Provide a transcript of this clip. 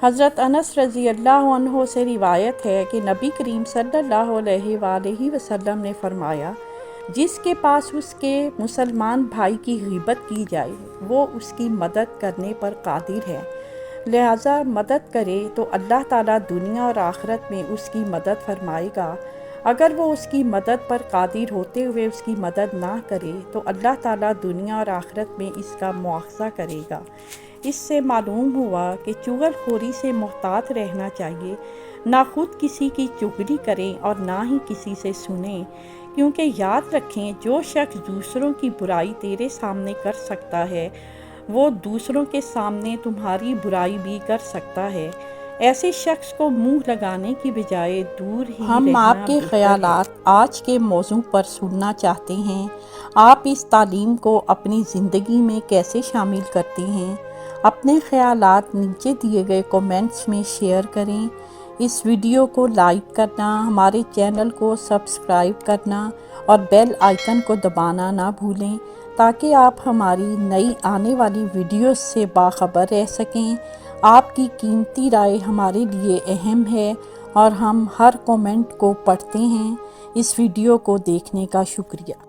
حضرت انس رضی اللہ عنہ سے روایت ہے کہ نبی کریم صلی اللہ علیہ وآلہ وسلم نے فرمایا، جس کے پاس اس کے مسلمان بھائی کی غیبت کی جائے وہ اس کی مدد کرنے پر قادر ہے، لہٰذا مدد کرے تو اللہ تعالیٰ دنیا اور آخرت میں اس کی مدد فرمائے گا۔ اگر وہ اس کی مدد پر قادر ہوتے ہوئے اس کی مدد نہ کرے تو اللہ تعالیٰ دنیا اور آخرت میں اس کا مواخذہ کرے گا۔ اس سے معلوم ہوا کہ چغل خوری سے محتاط رہنا چاہیے، نہ خود کسی کی چغلی کریں اور نہ ہی کسی سے سنیں، کیونکہ یاد رکھیں جو شخص دوسروں کی برائی تیرے سامنے کر سکتا ہے وہ دوسروں کے سامنے تمہاری برائی بھی کر سکتا ہے۔ ایسے شخص کو منہ لگانے کی بجائے دور ہی ہم رہنا آپ کے بہتر ہے۔ خیالات آج کے موضوع پر سننا چاہتے ہیں۔ آپ اس تعلیم کو اپنی زندگی میں کیسے شامل کرتے ہیں؟ اپنے خیالات نیچے دیے گئے کومنٹس میں شیئر کریں۔ اس ویڈیو کو لائک کرنا، ہمارے چینل کو سبسکرائب کرنا اور بیل آئیکن کو دبانا نہ بھولیں تاکہ آپ ہماری نئی آنے والی ویڈیوز سے باخبر رہ سکیں۔ آپ کی قیمتی رائے ہمارے لیے اہم ہے اور ہم ہر کومنٹ کو پڑھتے ہیں۔ اس ویڈیو کو دیکھنے کا شکریہ۔